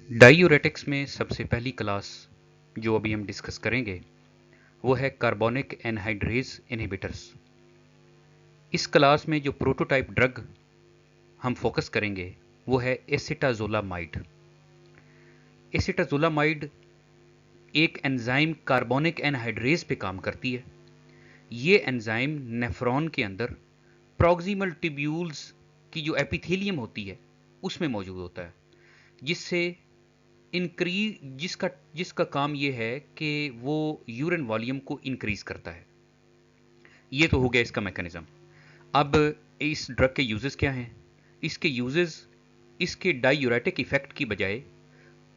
Diuretics में सबसे पहली क्लास जो अभी हम डिस्कस करेंगे वो है कार्बोनिक एनहाइड्रेज इनहिबिटर्स। इस क्लास में जो प्रोटोटाइप ड्रग हम फोकस करेंगे वो है एसिटाजोलामाइड। एसिटाजोलामाइड एक एंजाइम कार्बोनिक एनहाइड्रेज पे काम करती है। ये एंजाइम नेफ्रॉन के अंदर प्रॉक्सिमल ट्यूब्यूल्स की जो एपिथेलियम होती है उसमें मौजूद होता है, जिससे इंक्रीज जिसका जिसका काम ये है कि वो यूरिन वॉल्यूम को इंक्रीज करता है। ये तो हो गया इसका मैकेनिज्म। अब इस ड्रग के यूजेस क्या हैं? इसके यूजेस इसके डायूरेटिक इफेक्ट की बजाय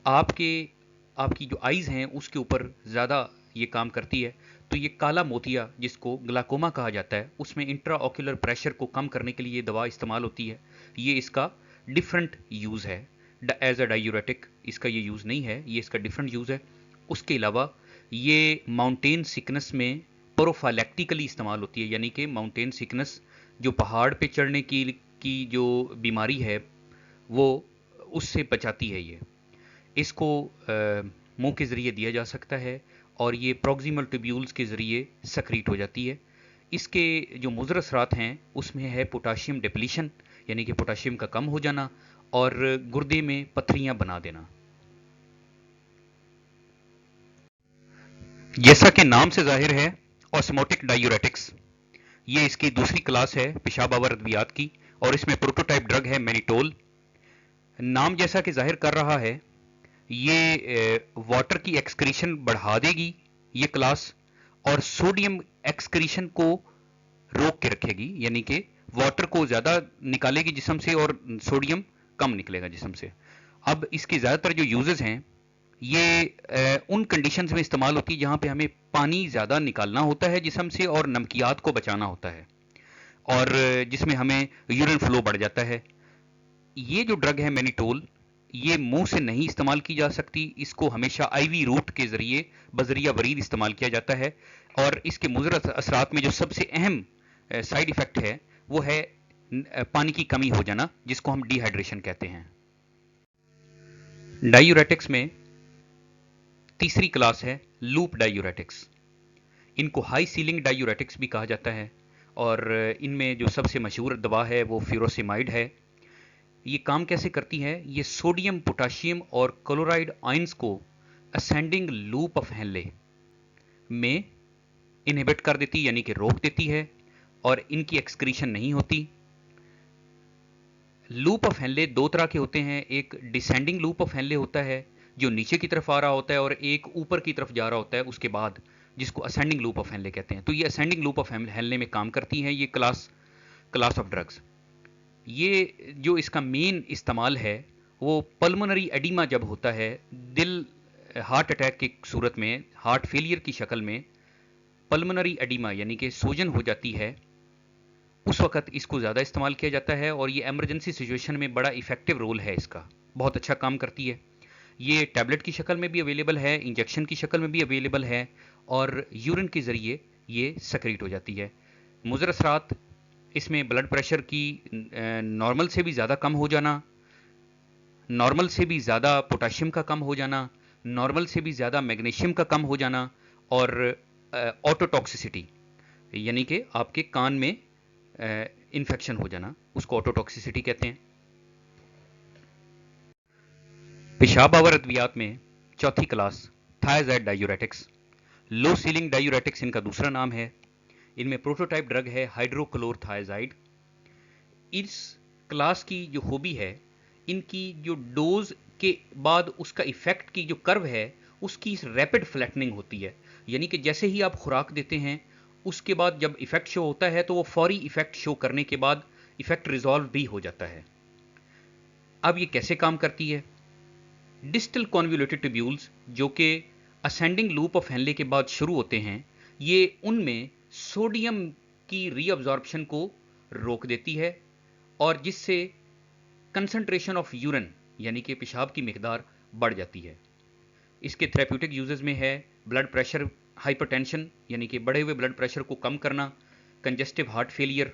आपके आपकी जो आइज़ हैं उसके ऊपर ज़्यादा ये काम करती है। तो ये काला मोतिया जिसको ग्लाकोमा कहा जाता है उसमें इंट्रा ऑक्यूलर प्रेशर को कम करने के लिए ये दवा इस्तेमाल होती है। ये इसका डिफरेंट यूज़ है। एज अ डायूरेटिक इसका ये यूज़ नहीं है, ये इसका डिफरेंट यूज़ है। उसके अलावा ये माउंटेन सिकनेस में प्रोफाइलैक्टिकली इस्तेमाल होती है, यानी कि माउंटेन सिकनेस जो पहाड़ पे चढ़ने की जो बीमारी है वो उससे बचाती है। ये इसको मुंह के ज़रिए दिया जा सकता है और ये प्रॉक्सिमल ट्यूब्यूल्स के ज़रिए सक्रीट हो जाती है। इसके जो मुज़र असरात हैं उसमें है पोटाशियम डिप्लीशन, यानी कि पोटाशियम का कम हो जाना और गुर्दे में पथरियां बना देना। जैसा कि नाम से जाहिर है, ऑस्मोटिक डायूरेटिक्स ये इसकी दूसरी क्लास है पेशाब आवर अद्वियात की, और इसमें प्रोटोटाइप ड्रग है मैनिटोल। नाम जैसा कि जाहिर कर रहा है, ये वाटर की एक्सक्रीशन बढ़ा देगी ये क्लास, और सोडियम एक्सक्रीशन को रोक के रखेगी, यानी कि वाटर को ज़्यादा निकालेगी जिस्म से और सोडियम कम निकलेगा जिस्म से। अब इसके ज़्यादातर जो यूजेस हैं ये उन कंडीशंस में इस्तेमाल होती है जहाँ पे हमें पानी ज़्यादा निकालना होता है जिस्म से और नमकियात को बचाना होता है, और जिसमें हमें यूरिन फ्लो बढ़ जाता है। ये जो ड्रग है मैनिटोल, ये मुंह से नहीं इस्तेमाल की जा सकती, इसको हमेशा आईवी रूट के ज़रिए बजरिया वरीद इस्तेमाल किया जाता है। और इसके मुज़र असरात में जो सबसे अहम साइड इफ़ेक्ट है वो है पानी की कमी हो जाना, जिसको हम डिहाइड्रेशन कहते हैं। डायूरेटिक्स में तीसरी क्लास है लूप डायूरेटिक्स। इनको हाई सीलिंग डायूरेटिक्स भी कहा जाता है, और इनमें जो सबसे मशहूर दवा है वो फ्यूरोसिमाइड है। ये काम कैसे करती है? ये सोडियम, पोटाशियम और क्लोराइड आयंस को असेंडिंग लूप ऑफ हेनले में इनहिबिट कर देती, यानी कि रोक देती है, और इनकी एक्सक्रीशन नहीं होती। लूप ऑफ हेनले दो तरह के होते हैं, एक डिसेंडिंग लूप ऑफ हेनले होता है जो नीचे की तरफ आ रहा होता है, और एक ऊपर की तरफ जा रहा होता है उसके बाद, जिसको असेंडिंग लूप ऑफ हेनले कहते हैं। तो ये असेंडिंग लूप ऑफ हेनले में काम करती हैं ये क्लास ऑफ ड्रग्स। ये जो इसका मेन इस्तेमाल है वो पल्मोनरी एडिमा जब होता है, दिल हार्ट अटैक की सूरत में, हार्ट फेलियर की शक्ल में पल्मोनरी एडिमा यानी कि सूजन हो जाती है, उस वक्त इसको ज़्यादा इस्तेमाल किया जाता है। और ये एमरजेंसी सिचुएशन में बड़ा इफेक्टिव रोल है इसका, बहुत अच्छा काम करती है। ये टैबलेट की शक्ल में भी अवेलेबल है, इंजेक्शन की शक्ल में भी अवेलेबल है, और यूरिन के ज़रिए ये सक्रीट हो जाती है। मुज़र असरात इसमें ब्लड प्रेशर की नॉर्मल से भी ज़्यादा कम हो जाना, नॉर्मल से भी ज़्यादा पोटाशियम का कम हो जाना, नॉर्मल से भी ज़्यादा मैग्नीशियम का कम हो जाना, और ऑटोटॉक्सिसिटी यानी कि आपके कान में इन्फेक्शन हो जाना, उसको ऑटोटॉक्सिसिटी कहते हैं। पेशाब आवर अद्वियात में चौथी क्लास थायजाइड डायूरेटिक्स। लो सीलिंग डायूरेटिक्स इनका दूसरा नाम है। इनमें प्रोटोटाइप ड्रग है हाइड्रोक्लोरथायजाइड। इस क्लास की जो खूबी है, इनकी जो डोज के बाद उसका इफेक्ट की जो कर्व है उसकी रैपिड फ्लैटनिंग होती है, यानी कि जैसे ही आप खुराक देते हैं उसके बाद जब इफेक्ट शो होता है तो वो फौरी इफेक्ट शो करने के बाद इफेक्ट रिजॉल्व भी हो जाता है। अब ये कैसे काम करती है? डिस्टल कॉन्वोल्यूटेड ट्यूब्यूल्स जो कि असेंडिंग लूप ऑफ हेनले के बाद शुरू होते हैं, ये उनमें सोडियम की रीअब्जॉर्प्शन को रोक देती है, और जिससे कंसंट्रेशन ऑफ यूरिन यानी कि पेशाब की मिकदार बढ़ जाती है। इसके थेरेप्यूटिक यूजेस में है ब्लड प्रेशर हाइपरटेंशन, यानी कि बढ़े हुए ब्लड प्रेशर को कम करना, कंजेस्टिव हार्ट फेलियर,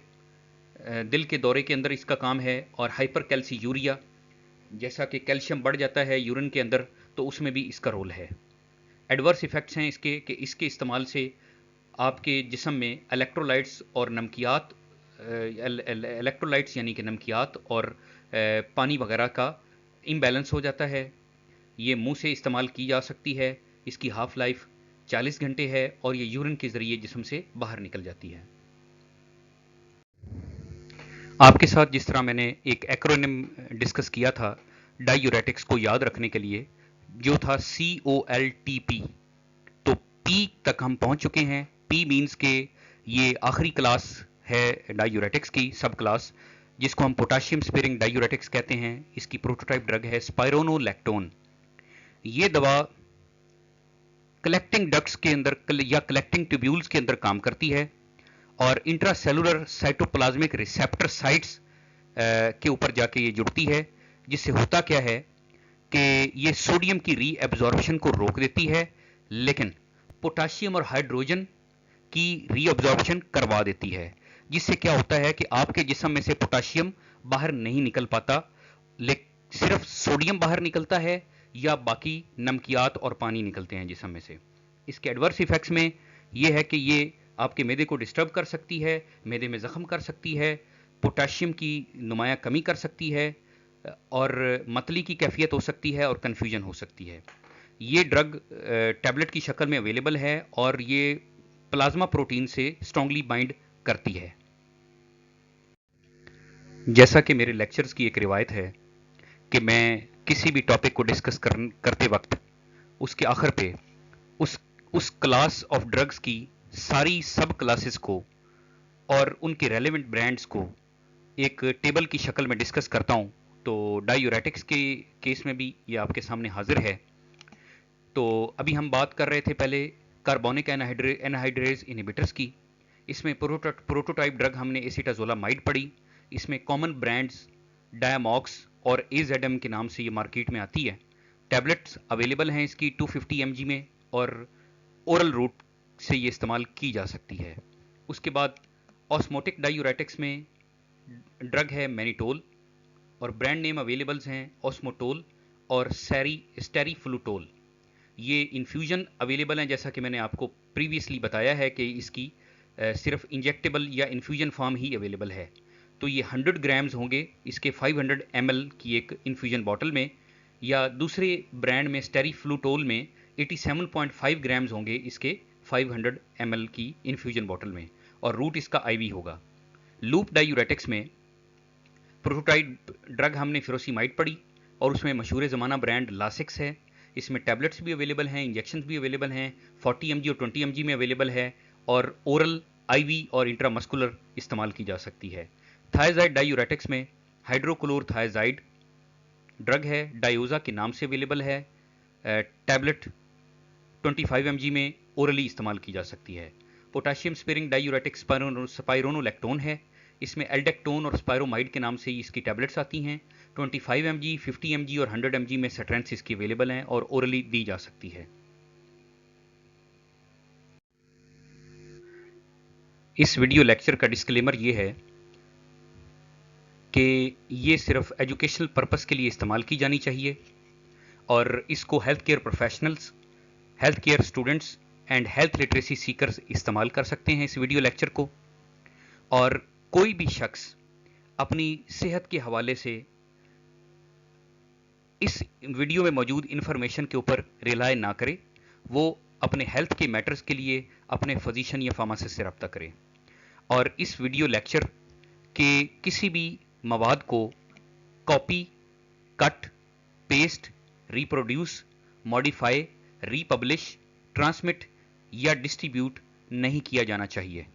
दिल के दौरे के अंदर इसका काम है, और हाइपर कैल्सीयूरिया जैसा कि कैल्शियम बढ़ जाता है यूरिन के अंदर, तो उसमें भी इसका रोल है। एडवर्स इफ़ेक्ट्स हैं इसके कि इसके इस्तेमाल से आपके जिस्म में इलेक्ट्रोलाइट्स और नमकियात, इलेक्ट्रोलाइट्स यानी कि नमकियात और पानी वगैरह का इम्बैलेंस हो जाता है। ये मुंह से इस्तेमाल की जा सकती है। इसकी हाफ लाइफ 40 घंटे है और ये यूरिन के ज़रिए जिस्म से बाहर निकल जाती है। आपके साथ जिस तरह मैंने एक एक्रोनिम डिस्कस किया था डायूरेटिक्स को याद रखने के लिए, जो था COLTP, तो P तक हम पहुंच चुके हैं। P मीन्स के ये आखिरी क्लास है डायूरेटिक्स की, सब क्लास, जिसको हम पोटाशियम स्पीयरिंग डायूरेटिक्स कहते हैं। इसकी प्रोटोटाइप ड्रग है स्पाइरोनोलैक्टोन। ये दवा कलेक्टिंग डक्ट्स के अंदर या कलेक्टिंग ट्यूब्यूल्स के अंदर काम करती है और इंट्रासेलुलर साइटोप्लाज्मिक रिसेप्टर साइट्स के ऊपर जाके ये जुड़ती है, जिससे होता क्या है कि ये सोडियम की रीअब्जॉर्प्शन को रोक देती है, लेकिन पोटाशियम और हाइड्रोजन की रीअब्जॉर्प्शन करवा देती है, जिससे क्या होता है कि आपके जिस्म में से पोटाशियम बाहर नहीं निकल पाता, लेकिन सिर्फ सोडियम बाहर निकलता है या बाकी नमकियात और पानी निकलते हैं जिस्म में से। इसके एडवर्स इफेक्ट्स में यह है कि ये आपके मैदे को डिस्टर्ब कर सकती है, मैदे में ज़ख्म कर सकती है, पोटाशियम की नुमाया कमी कर सकती है और मतली की कैफियत हो सकती है और कन्फ्यूजन हो सकती है। ये ड्रग टैबलेट की शक्ल में अवेलेबल है और ये प्लाज्मा प्रोटीन से स्ट्रांगली बाइंड करती है। जैसा कि मेरे लेक्चर्स की एक रिवायत है कि मैं किसी भी टॉपिक को डिस्कस करते वक्त उसके आखिर पे उस क्लास ऑफ ड्रग्स की सारी सब क्लासेस को और उनके रेलेवेंट ब्रांड्स को एक टेबल की शक्ल में डिस्कस करता हूं। तो डायूरेटिक्स के केस में भी ये आपके सामने हाजिर है। तो अभी हम बात कर रहे थे पहले कार्बोनिक एनहाइड्रेज इनहिबिटर्स की। इसमें प्रोटोटाइप ड्रग हमने एसिटाजोलामाइड पढ़ी। इसमें कॉमन ब्रांड्स डायामॉक्स और AZM के नाम से ये मार्केट में आती है। टैबलेट्स अवेलेबल हैं इसकी 250 mg में और ओरल रूट से ये इस्तेमाल की जा सकती है। उसके बाद ऑस्मोटिक डायूरेटिक्स में ड्रग है मैनिटोल और ब्रांड नेम अवेलेबल्स हैं ऑस्मोटोल और स्टेरीफ्लूटोल। ये इन्फ्यूजन अवेलेबल हैं, जैसा कि मैंने आपको प्रीवियसली बताया है कि इसकी सिर्फ इंजेक्टेबल या इन्फ्यूजन फॉर्म ही अवेलेबल है। तो ये 100 ग्राम्स होंगे इसके 500 ml की एक इन्फ्यूजन बॉटल में, या दूसरे ब्रांड में स्टेरीफ्लूटोल में 87.5 ग्राम्स होंगे इसके 500 ml की इन्फ्यूजन बॉटल में, और रूट इसका IV होगा। लूप डायूरेटिक्स में प्रोटोटाइप ड्रग हमने फिरोसीमाइड पढ़ी और उसमें मशहूर ज़माना ब्रांड लासिक्स है। इसमें टैबलेट्स भी अवेलेबल हैं, इंजेक्शंस भी अवेलेबल हैं, 40 mg और 20 mg में अवेलेबल है और ओरल, IV और इंट्रामस्कुलर इस्तेमाल की जा सकती है। थायजाइड डायूरेटिक्स में हाइड्रोक्लोरथायजाइड ड्रग है, डायोजा के नाम से अवेलेबल है। टैबलेट 25 mg में ओरली इस्तेमाल की जा सकती है। पोटाशियम स्पीयरिंग डायूरेटिक स्पाइरोनोलैक्टोन है। इसमें एल्डेक्टोन और स्पायरोमाइड के नाम से इसकी टैबलेट्स आती हैं। 25 mg, 50 mg और 100 mg में सेट्रेंस इसकी अवेलेबल हैं और ओरली दी जा सकती है। इस वीडियो लेक्चर का डिस्क्लेमर ये है कि ये सिर्फ एजुकेशनल पर्पस के लिए इस्तेमाल की जानी चाहिए और इसको health care professionals, health care students and health literacy seekers इस्तेमाल कर सकते हैं इस वीडियो लेक्चर को। और कोई भी शख्स अपनी सेहत के हवाले से इस वीडियो में मौजूद इंफॉर्मेशन के ऊपर रिलाय ना करे, वो अपने हेल्थ के मैटर्स के लिए अपने फिजिशियन या फार्मासिस्ट से रब्ता करे और इस वीडियो लेक्चर के किसी भी मवाद को copy, cut, paste, reproduce, modify, republish, transmit या डिस्ट्रीब्यूट नहीं किया जाना चाहिए।